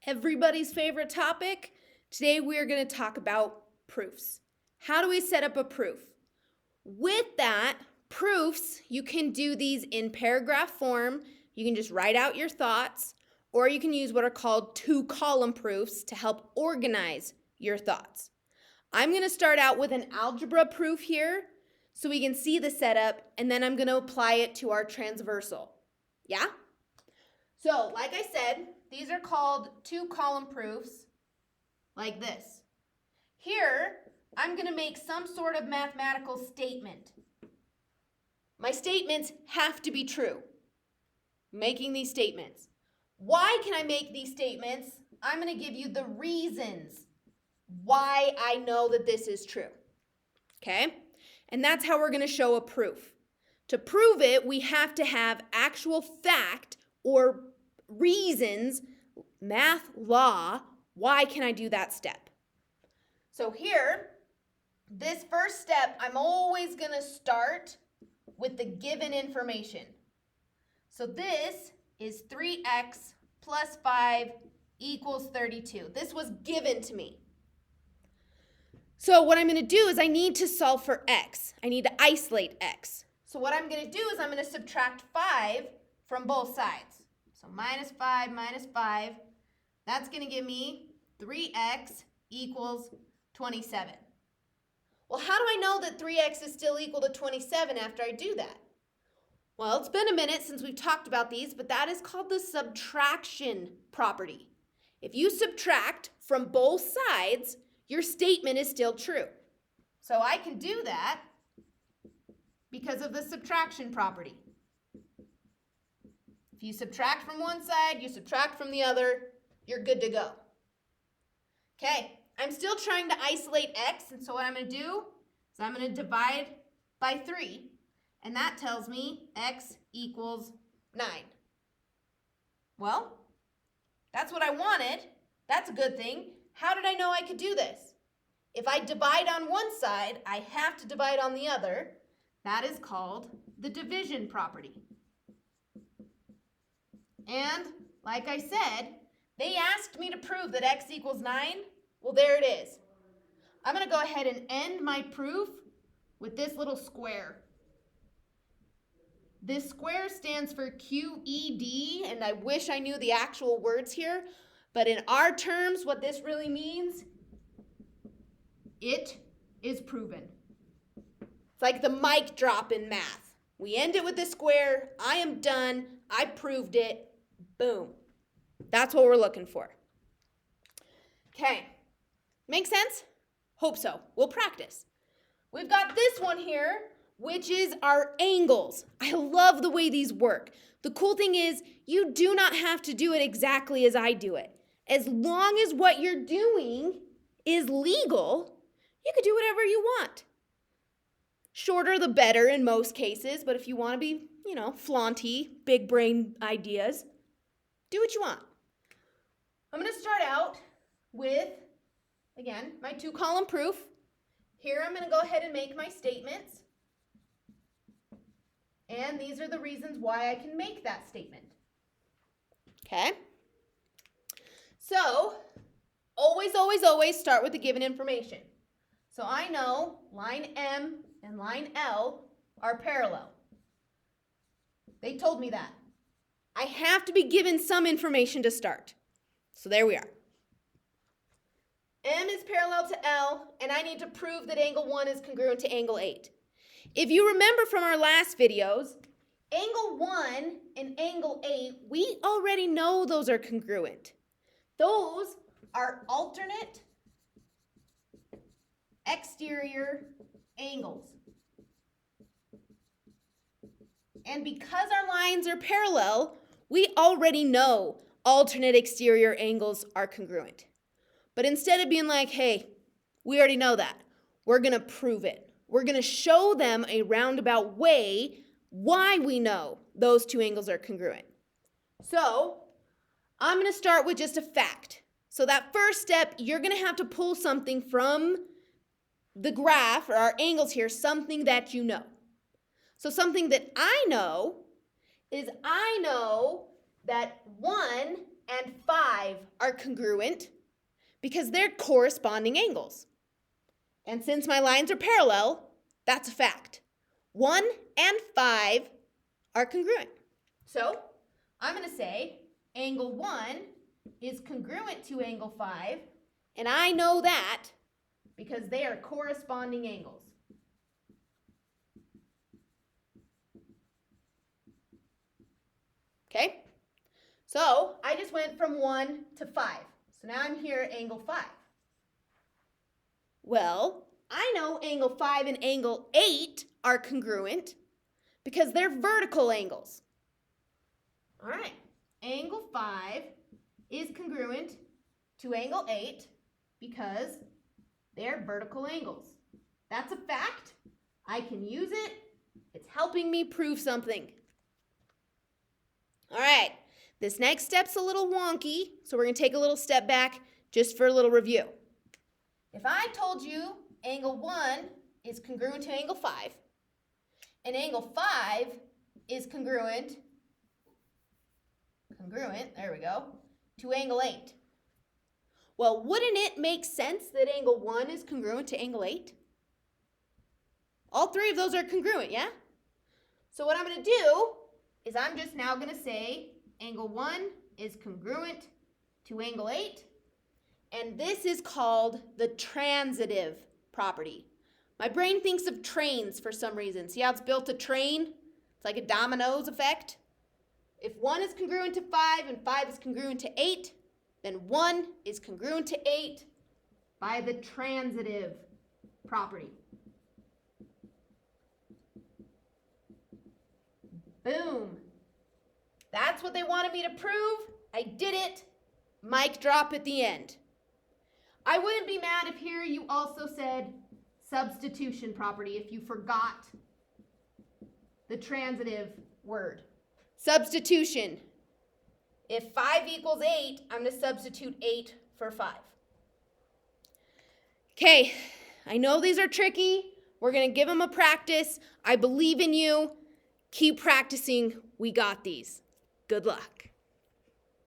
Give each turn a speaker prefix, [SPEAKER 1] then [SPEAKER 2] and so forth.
[SPEAKER 1] Everybody's favorite topic. Today we are going to talk about proofs. How do we set up a proof? With that, proofs, you can do these in paragraph form. You can just write out your thoughts, or you can use what are called two-column proofs to help organize your thoughts. I'm going to start out with an algebra proof here so we can see the setup, and then I'm going to apply it to our transversal. Yeah? So, like I said, these are called two-column proofs, like this. Here, I'm going to make some sort of mathematical statement. My statements have to be true. Making these statements. Why can I make these statements? I'm going to give you the reasons why I know that this is true. Okay? And that's how we're going to show a proof. To prove it, we have to have actual fact or reasons, math law, why can I do that step? So here, this first step, I'm always going to start with the given information. So this is 3x plus 5 equals 32. This was given to me. So what I'm going to do is I need to solve for x. I need to isolate x. So what I'm going to do is I'm going to subtract 5 from both sides. So minus 5, that's going to give me 3x equals 27. Well, how do I know that 3x is still equal to 27 after I do that? Well, it's been a minute since we've talked about these, but that is called the subtraction property. If you subtract from both sides, your statement is still true. So I can do that because of the subtraction property. If you subtract from one side, you subtract from the other, you're good to go. Okay, I'm still trying to isolate x, and so what I'm going to do is I'm going to divide by 3, and that tells me x equals 9. Well, that's what I wanted. That's a good thing. How did I know I could do this? If I divide on one side, I have to divide on the other. That is called the division property. And, like I said, they asked me to prove that x equals 9. Well, there it is. I'm going to go ahead and end my proof with this little square. This square stands for QED, and I wish I knew the actual words here, but in our terms, what this really means, it is proven. It's like the mic drop in math. We end it with this square. I am done. I proved it. Boom. That's what we're looking for. Okay. Make sense? Hope so. We'll practice. We've got this one here, which is our angles. I love the way these work. The cool thing is you do not have to do it exactly as I do it. As long as what you're doing is legal, you can do whatever you want. Shorter the better in most cases, but if you want to be, flaunty, big brain ideas, do what you want. I'm going to start out with, again, my two-column proof. Here I'm going to go ahead and make my statements. And these are the reasons why I can make that statement. Okay? So, always start with the given information. So I know line M and line L are parallel. They told me that. I have to be given some information to start. So there we are. M is parallel to L, and I need to prove that angle 1 is congruent to angle 8. If you remember from our last videos, angle 1 and angle 8, we already know those are congruent. Those are alternate exterior angles. And because our lines are parallel, we already know alternate exterior angles are congruent. But instead of being like, hey, we already know that, we're going to prove it. We're going to show them a roundabout way why we know those two angles are congruent. So I'm going to start with just a fact. So that first step, you're going to have to pull something from the graph, or our angles here, something that you know. So something that I know is I know that 1 and 5 are congruent because they're corresponding angles. And since my lines are parallel, that's a fact. 1 and 5 are congruent. So I'm going to say angle 1 is congruent to angle 5, and I know that because they are corresponding angles. Okay? So I just went from 1 to 5. So now I'm here at angle 5. Well, I know angle 5 and angle 8 are congruent because they're vertical angles. All right, angle 5 is congruent to angle 8 because they're vertical angles. That's a fact. I can use it. It's helping me prove something. All right, this next step's a little wonky, so we're going to take a little step back just for a little review. If I told you angle 1 is congruent to angle 5, and angle 5 is congruent, there we go, to angle 8. Well, wouldn't it make sense that angle 1 is congruent to angle 8? All three of those are congruent, yeah? So what I'm going to do is I'm just now going to say angle 1 is congruent to angle 8, and this is called the transitive property. My brain thinks of trains for some reason. See how it's built a train? It's like a dominoes effect. If 1 is congruent to 5 and 5 is congruent to 8, then 1 is congruent to 8 by the transitive property. Boom. That's what they wanted me to prove. I did it. Mic drop at the end. I wouldn't be mad if here you also said substitution property if you forgot the transitive word. Substitution. If 5 equals 8, I'm going to substitute 8 for 5. Okay, I know these are tricky. We're going to give them a practice. I believe in you. Keep practicing. We got these. Good luck.